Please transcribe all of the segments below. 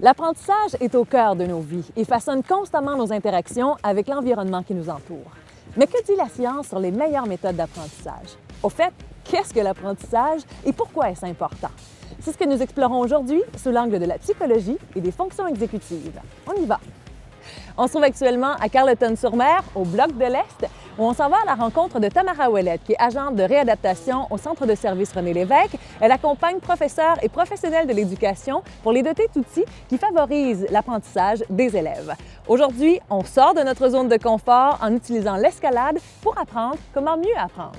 L'apprentissage est au cœur de nos vies et façonne constamment nos interactions avec l'environnement qui nous entoure. Mais que dit la science sur les meilleures méthodes d'apprentissage? Au fait, qu'est-ce que l'apprentissage et pourquoi est-ce important? C'est ce que nous explorons aujourd'hui sous l'angle de la psychologie et des fonctions exécutives. On y va! On se trouve actuellement à Carleton-sur-Mer, au Bloc de l'Est, où on s'en va à la rencontre de Tamara Ouellette, qui est agente de réadaptation au Centre de services René Lévesque. Elle accompagne professeurs et professionnels de l'éducation pour les doter d'outils qui favorisent l'apprentissage des élèves. Aujourd'hui, on sort de notre zone de confort en utilisant l'escalade pour apprendre comment mieux apprendre.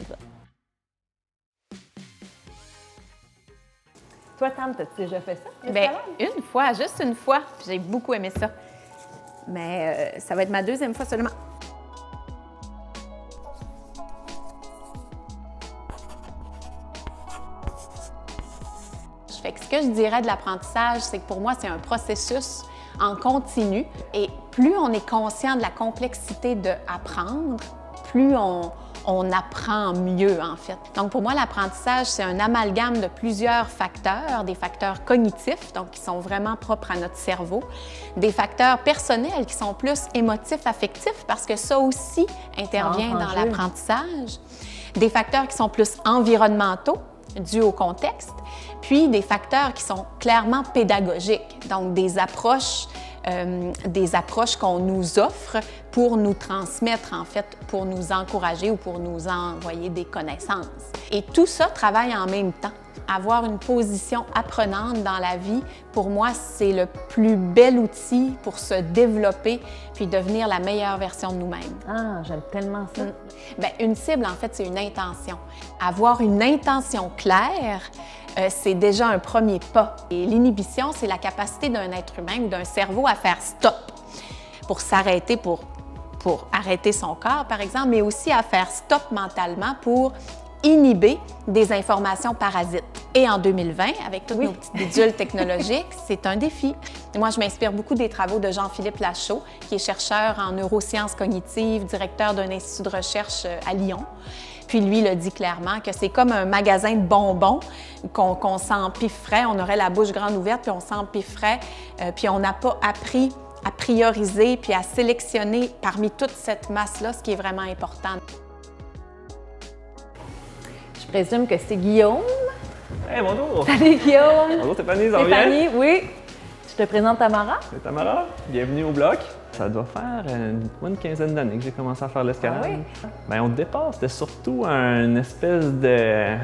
Toi, Tam, t'as-tu déjà fait ça? Bien, une fois, juste une fois. J'ai beaucoup aimé ça. Mais ça va être ma deuxième fois seulement. Fait que ce que je dirais de l'apprentissage, c'est que pour moi, c'est un processus en continu. Et plus on est conscient de la complexité d'apprendre, plus on apprend mieux, en fait. Donc, pour moi, l'apprentissage, c'est un amalgame de plusieurs facteurs, des facteurs cognitifs, donc qui sont vraiment propres à notre cerveau, des facteurs personnels qui sont plus émotifs, affectifs, parce que ça aussi intervient dans l'apprentissage, des facteurs qui sont plus environnementaux, dus au contexte, puis des facteurs qui sont clairement pédagogiques, donc des approches qu'on nous offre pour nous transmettre, en fait, pour nous encourager ou pour nous envoyer des connaissances. Et tout ça travaille en même temps. Avoir une position apprenante dans la vie, pour moi, c'est le plus bel outil pour se développer puis devenir la meilleure version de nous-mêmes. Ah, j'aime tellement ça. Bien, une cible, en fait, c'est une intention. Avoir une intention claire, c'est déjà un premier pas. Et l'inhibition, c'est la capacité d'un être humain ou d'un cerveau à faire stop, pour s'arrêter, pour arrêter son corps, par exemple, mais aussi à faire stop mentalement pour inhiber des informations parasites. Et en 2020, avec toutes nos petites bidules technologiques, c'est un défi. Et moi, je m'inspire beaucoup des travaux de Jean-Philippe Lachaud, qui est chercheur en neurosciences cognitives, directeur d'un institut de recherche à Lyon. Puis lui, il a dit clairement que c'est comme un magasin de bonbons qu'on s'empifferait, on aurait la bouche grande ouverte, puis on s'empifferait, puis on n'a pas appris à prioriser puis à sélectionner parmi toute cette masse-là ce qui est vraiment important. Je présume que c'est Guillaume. Hey, bonjour! Salut Guillaume! Bonjour Stéphanie, ça va bien? Stéphanie, oui. Je te présente Tamara. C'est Tamara, bienvenue au Bloc. Ça doit faire une quinzaine d'années que j'ai commencé à faire l'escalade. Ah oui? Bien, au départ, c'était surtout une espèce de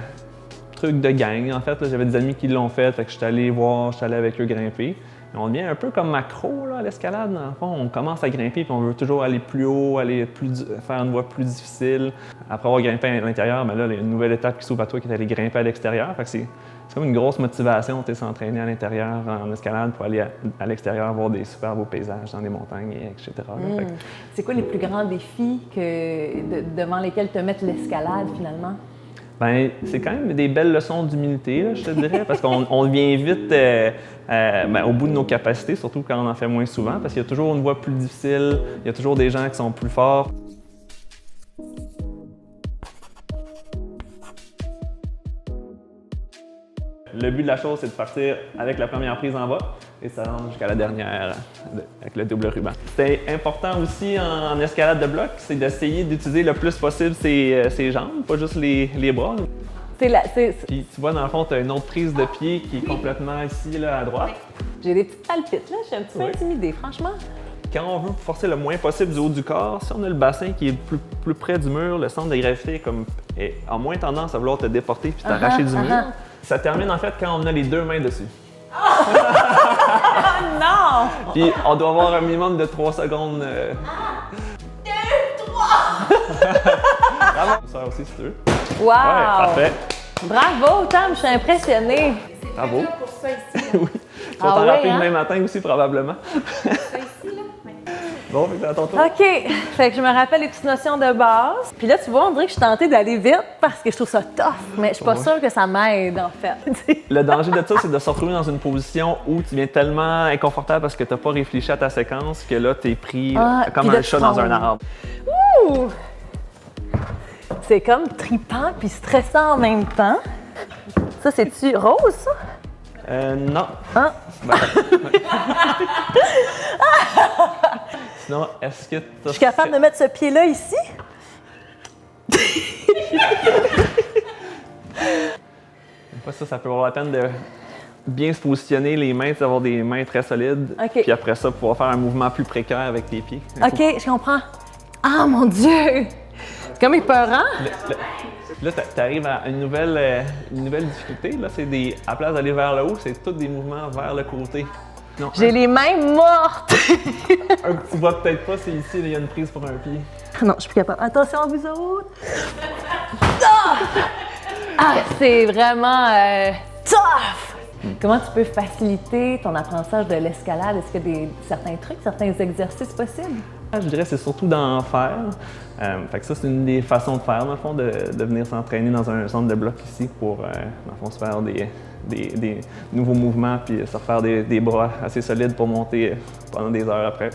truc de gang. En fait, j'avais des amis qui l'ont fait que je suis allé voir, je suis allé avec eux grimper. Et on devient un peu comme accro là, à l'escalade. Dans le fond, on commence à grimper puis on veut toujours aller plus haut, faire une voie plus difficile. Après avoir grimpé à l'intérieur, mais là, il y a une nouvelle étape qui s'ouvre à toi qui est d'aller grimper à l'extérieur. Fait que c'est comme une grosse motivation de s'entraîner à l'intérieur en escalade pour aller à l'extérieur voir des super beaux paysages dans les montagnes, etc. C'est quoi les plus grands défis devant lesquels te mettre l'escalade finalement? Bien, c'est quand même des belles leçons d'humilité, là, je te dirais, parce qu'on vient vite au bout de nos capacités, surtout quand on en fait moins souvent, parce qu'il y a toujours une voie plus difficile, il y a toujours des gens qui sont plus forts. Le but de la chose, c'est de partir avec la première prise en bas et ça rentre jusqu'à la dernière avec le double ruban. C'est important aussi en escalade de bloc, c'est d'essayer d'utiliser le plus possible ses jambes, pas juste les bras. Puis tu vois, dans le fond, tu as une autre prise de pied qui est complètement ici, là, à droite. J'ai des petites palpites, là. Je suis un petit peu intimidée, franchement. Quand on veut forcer le moins possible du haut du corps, si on a le bassin qui est plus près du mur, le centre de gravité a moins tendance à vouloir te déporter puis t'arracher du mur. Ça termine en fait quand on a les deux mains dessus. Oh non! Puis on doit avoir un minimum de 3 secondes. 2, 3! Bravo! Ça aussi, si tu veux. Wow! Ouais, parfait. Bravo, Tam, je suis impressionnée. Bravo. Pour ça ici. Oui. Tu vas t'en rappeler demain matin aussi, probablement. Ça ici, là. Bon, fait que à ton tour. OK. Fait que je me rappelle les petites notions de base. Puis là, tu vois, on dirait que je suis tentée d'aller vite parce que je trouve ça tough. Mais je suis pas sûre que ça m'aide, en fait. Le danger de ça, c'est de se retrouver dans une position où tu viens tellement inconfortable parce que tu n'as pas réfléchi à ta séquence que là, tu es pris comme un chat dans un arbre. Ouh! C'est comme tripant puis stressant en même temps. Ça, c'est-tu rose, ça? Non. Hein? Ben, sinon, est-ce que tu Je suis capable de mettre ce pied-là ici? Des fois, ça peut avoir la peine de bien se positionner les mains, d'avoir des mains très solides. OK. Puis après ça, pouvoir faire un mouvement plus précaire avec tes pieds. OK, je comprends. Ah, mon Dieu! C'est comme épeurant. Là, tu arrives à une nouvelle difficulté. Là, c'est à la place d'aller vers le haut, c'est tous des mouvements vers le côté. Non, J'ai les mains mortes! un que tu vois peut-être pas, c'est ici, il y a une prise pour un pied. Non, je suis plus capable. Attention à vous autres! Ah! Ah, c'est vraiment tough! Comment tu peux faciliter ton apprentissage de l'escalade? Est-ce qu'il y a certains trucs, certains exercices possibles? Je dirais que c'est surtout d'en faire. Fait que ça, c'est une des façons de faire, dans le fond, de venir s'entraîner dans un centre de bloc ici pour, dans le fond, se faire des nouveaux mouvements puis se refaire des bras assez solides pour monter pendant des heures après.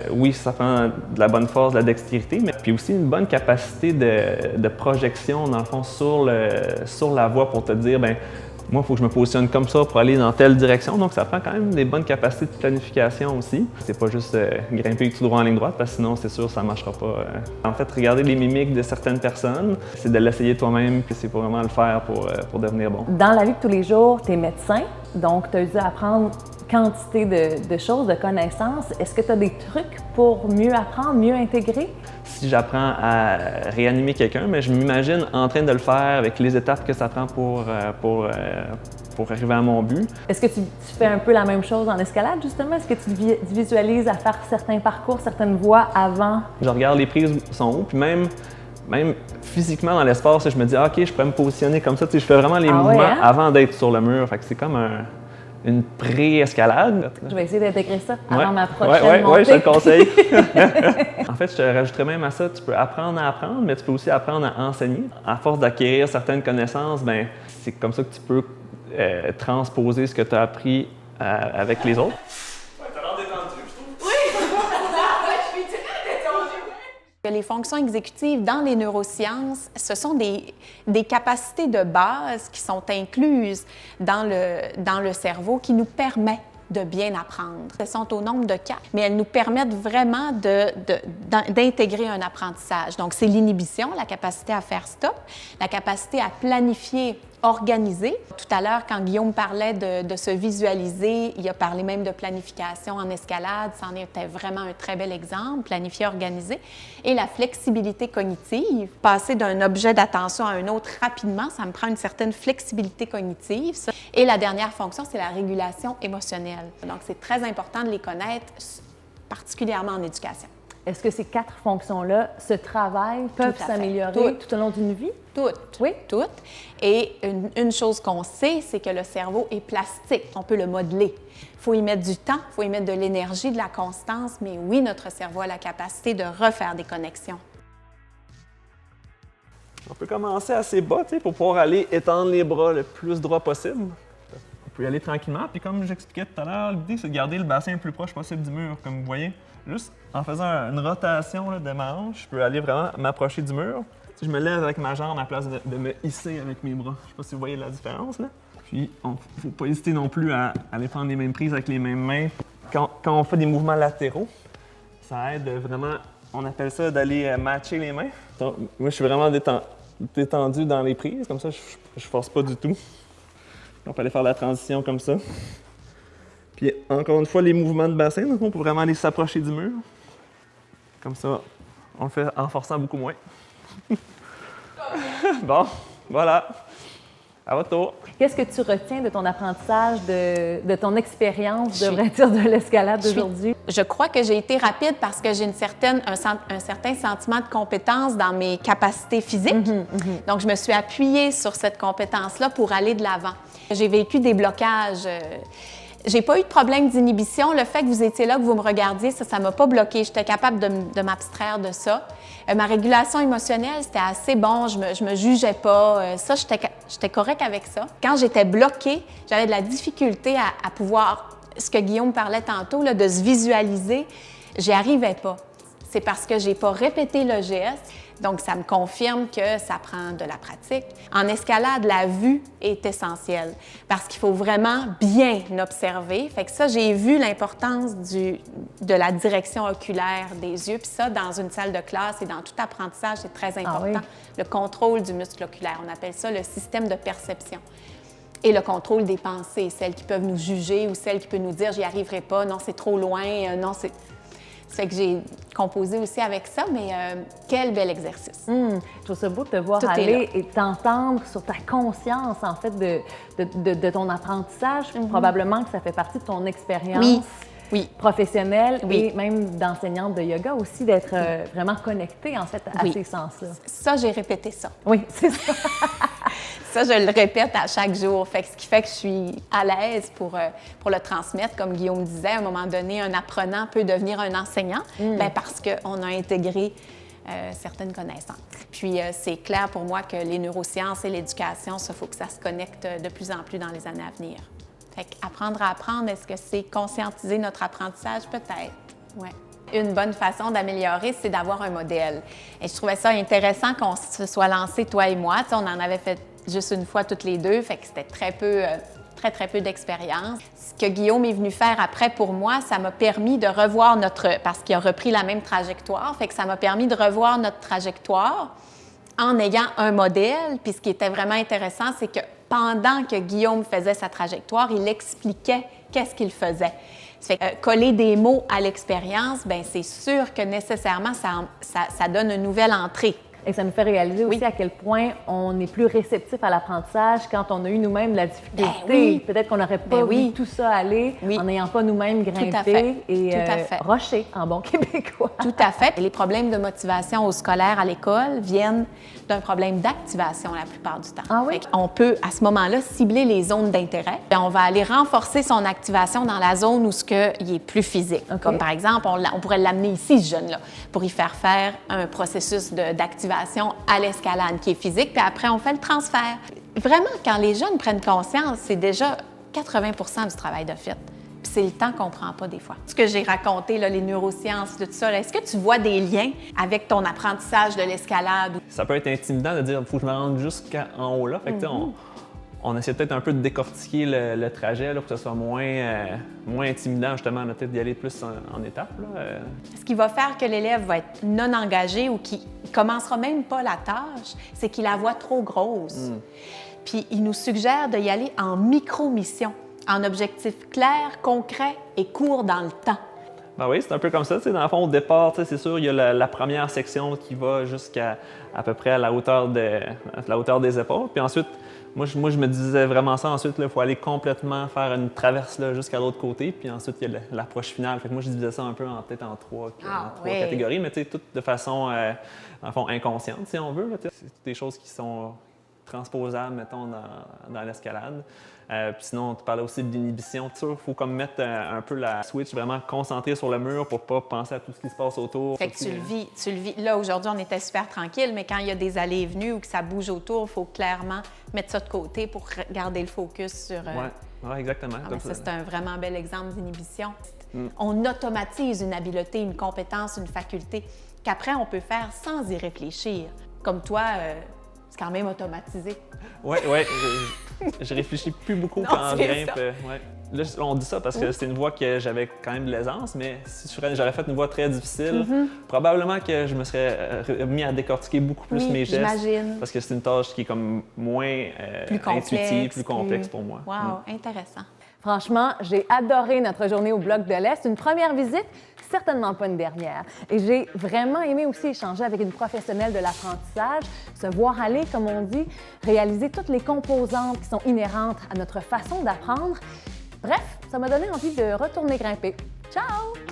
Oui, ça prend de la bonne force, de la dextérité, mais puis aussi une bonne capacité de projection, dans le fond, sur la voie pour te dire, ben moi, il faut que je me positionne comme ça pour aller dans telle direction. Donc, ça prend quand même des bonnes capacités de planification aussi. C'est pas juste grimper tout droit en ligne droite, parce que sinon, c'est sûr, ça ne marchera pas. En fait, regarder les mimiques de certaines personnes, c'est de l'essayer toi-même, puis c'est pas vraiment le faire pour devenir bon. Dans la vie de tous les jours, tu es médecin, donc tu as dû apprendre quantité de choses, de connaissances. Est-ce que tu as des trucs pour mieux apprendre, mieux intégrer? Si j'apprends à réanimer quelqu'un, mais je m'imagine en train de le faire avec les étapes que ça prend pour arriver à mon but. Est-ce que tu fais un peu la même chose en escalade, justement? Est-ce que tu visualises à faire certains parcours, certaines voies avant? Je regarde les prises sont où, puis même physiquement dans l'espace, je me dis, OK, je pourrais me positionner comme ça. Tu sais, je fais vraiment les mouvements avant d'être sur le mur. Fait que c'est comme une pré-escalade. Je vais essayer d'intégrer ça avant ma prochaine montée. Oui, je te le conseille. En fait, je te rajouterais même à ça, tu peux apprendre à apprendre, mais tu peux aussi apprendre à enseigner. À force d'acquérir certaines connaissances, ben c'est comme ça que tu peux transposer ce que tu as appris avec les autres. Les fonctions exécutives dans les neurosciences, ce sont des capacités de base qui sont incluses dans le cerveau qui nous permettent de bien apprendre. Elles sont au nombre de 4, mais elles nous permettent vraiment d'intégrer un apprentissage. Donc, c'est l'inhibition, la capacité à faire stop, la capacité à planifier, organiser. Tout à l'heure, quand Guillaume parlait de se visualiser, il a parlé même de planification en escalade. C'en était vraiment un très bel exemple, planifier, organiser. Et la flexibilité cognitive, passer d'un objet d'attention à un autre rapidement, ça me prend une certaine flexibilité cognitive. Ça. Et la dernière fonction, c'est la régulation émotionnelle. Donc, c'est très important de les connaître, particulièrement en éducation. Est-ce que ces 4 fonctions-là se travaillent, peuvent s'améliorer tout au long d'une vie? Toutes. Oui? Toutes. Et une chose qu'on sait, c'est que le cerveau est plastique. On peut le modeler. Il faut y mettre du temps, il faut y mettre de l'énergie, de la constance, mais oui, notre cerveau a la capacité de refaire des connexions. On peut commencer assez bas, tu sais, pour pouvoir aller étendre les bras le plus droit possible. On peut y aller tranquillement, puis comme j'expliquais tout à l'heure, l'idée, c'est de garder le bassin le plus proche possible du mur, comme vous voyez. Juste en faisant une rotation là, de ma hanche, je peux aller vraiment m'approcher du mur. Si je me lève avec ma jambe à la place de me hisser avec mes bras. Je ne sais pas si vous voyez la différence, là. Puis, il ne faut pas hésiter non plus à aller prendre les mêmes prises avec les mêmes mains. Quand on fait des mouvements latéraux, ça aide vraiment, on appelle ça d'aller matcher les mains. Donc, moi, je suis vraiment détendu dans les prises, comme ça, je ne force pas du tout. On peut aller faire la transition comme ça. Puis encore une fois, les mouvements de bassin, donc on peut vraiment aller s'approcher du mur. Comme ça, on le fait en forçant beaucoup moins. Bon, voilà. À votre tour. Qu'est-ce que tu retiens de ton apprentissage, de ton expérience, devrais dire, de l'escalade d'aujourd'hui? Je crois que j'ai été rapide parce que j'ai un certain sentiment de compétence dans mes capacités physiques. Donc, je me suis appuyée sur cette compétence-là pour aller de l'avant. J'ai vécu des blocages. J'ai pas eu de problème d'inhibition. Le fait que vous étiez là, que vous me regardiez, ça m'a pas bloqué. J'étais capable de m'abstraire de ça. Ma régulation émotionnelle, c'était assez bon. Je me jugeais pas. Ça, j'étais correcte avec ça. Quand j'étais bloquée, j'avais de la difficulté à pouvoir, ce que Guillaume parlait tantôt, là, de se visualiser. J'y arrivais pas. C'est parce que j'ai pas répété le geste. Donc, ça me confirme que ça prend de la pratique. En escalade, la vue est essentielle parce qu'il faut vraiment bien observer. Fait que ça, j'ai vu l'importance de la direction oculaire des yeux. Puis ça, dans une salle de classe et dans tout apprentissage, c'est très important. Oui. Le contrôle du muscle oculaire, on appelle ça le système de perception. Et le contrôle des pensées, celles qui peuvent nous juger ou celles qui peuvent nous dire « j'y arriverai pas »,« non, c'est trop loin »,« non, c'est… » Ça fait que j'ai composé aussi avec ça, mais quel bel exercice. Je trouve ça beau de te voir Tout est aller et t'entendre sur ta conscience, en fait, de ton apprentissage. Probablement que ça fait partie de ton expérience Oui. professionnelle Oui. et même d'enseignante de yoga aussi, d'être vraiment connectée, en fait, à ces sens-là. Ça, j'ai répété ça. Oui, c'est ça. Ça, je le répète à chaque jour. Fait que ce qui fait que je suis à l'aise pour le transmettre. Comme Guillaume disait, à un moment donné, un apprenant peut devenir un enseignant bien, parce qu'on a intégré certaines connaissances. Puis, c'est clair pour moi que les neurosciences et l'éducation, il faut que ça se connecte de plus en plus dans les années à venir. Fait qu'apprendre à apprendre, est-ce que c'est conscientiser notre apprentissage? Peut-être, oui. Une bonne façon d'améliorer, c'est d'avoir un modèle. Et je trouvais ça intéressant qu'on se soit lancé, toi et moi. Tu sais, on en avait fait juste une fois toutes les deux, fait que c'était très peu d'expérience. Ce que Guillaume est venu faire après pour moi, ça m'a permis de revoir parce qu'il a repris la même trajectoire, fait que ça m'a permis de revoir notre trajectoire en ayant un modèle. Puis ce qui était vraiment intéressant, c'est que pendant que Guillaume faisait sa trajectoire, il expliquait qu'est-ce qu'il faisait. Ça fait que coller des mots à l'expérience, bien, c'est sûr que nécessairement, ça donne une nouvelle entrée. Et ça nous fait réaliser aussi à quel point on est plus réceptif à l'apprentissage quand on a eu nous-mêmes la difficulté. oui. Peut-être qu'on n'aurait pas vu tout ça aller en n'ayant pas nous-mêmes grimpé et roché en bon québécois. Tout à fait. Et les problèmes de motivation au scolaire à l'école viennent d'un problème d'activation la plupart du temps. Ah oui? On peut, à ce moment-là, cibler les zones d'intérêt. Et on va aller renforcer son activation dans la zone où il est plus physique. Okay. Comme par exemple, on pourrait l'amener ici, ce jeune-là, pour y faire un processus d'activation à l'escalade qui est physique, puis après, on fait le transfert. Vraiment, quand les jeunes prennent conscience, c'est déjà 80% du travail de fait. Puis c'est le temps qu'on ne prend pas des fois. Ce que j'ai raconté, là, les neurosciences, tout ça, est-ce que tu vois des liens avec ton apprentissage de l'escalade? Ça peut être intimidant de dire « il faut que je me rende jusqu'en haut là ». Fait que, on essaie peut-être un peu de décortiquer le trajet là, pour que ce soit moins intimidant, justement, peut-être d'y aller plus en étapes. Ce qui va faire que l'élève va être non engagé ou qui ne commencera même pas la tâche, c'est qu'il la voit trop grosse. Puis il nous suggère d'y aller en micro-mission, en objectifs clairs, concrets et courts dans le temps. Ben oui, c'est un peu comme ça. Dans le fond, au départ, c'est sûr, il y a la première section qui va jusqu'à peu près à la hauteur des épaules. Puis ensuite, moi, je me disais vraiment ça. Ensuite, il faut aller complètement faire une traverse jusqu'à l'autre côté. Puis ensuite, il y a l'approche finale. Fait que moi, je divisais ça un peu peut-être en trois catégories, mais toutes de façon, en fond, inconsciente, si on veut. C'est des choses qui sont transposables, mettons, dans l'escalade. Puis sinon, tu parlais aussi de l'inhibition. Il faut comme mettre un peu la switch vraiment concentrée sur le mur pour pas penser à tout ce qui se passe autour. Fait que tu le vis. Là, aujourd'hui, on était super tranquille, mais quand il y a des allées et venues ou que ça bouge autour, il faut clairement mettre ça de côté pour garder le focus sur… Oui, exactement. Ça, c'est un vraiment bel exemple d'inhibition. On automatise une habileté, une compétence, une faculté qu'après, on peut faire sans y réfléchir. Comme toi, c'est quand même automatisé. Oui. Je réfléchis plus beaucoup quand je grimpe. Là, on dit ça parce que c'est une voie que j'avais quand même de l'aisance, mais si j'aurais fait une voie très difficile, probablement que je me serais mis à décortiquer beaucoup plus mes gestes. J'imagine. Parce que c'est une tâche qui est comme moins intuitive, plus complexe pour moi. Wow, intéressant. Franchement, j'ai adoré notre journée au Bloc de l'Est. Une première visite, certainement pas une dernière. Et j'ai vraiment aimé aussi échanger avec une professionnelle de l'apprentissage, se voir aller, comme on dit, réaliser toutes les composantes qui sont inhérentes à notre façon d'apprendre. Bref, ça m'a donné envie de retourner grimper. Ciao!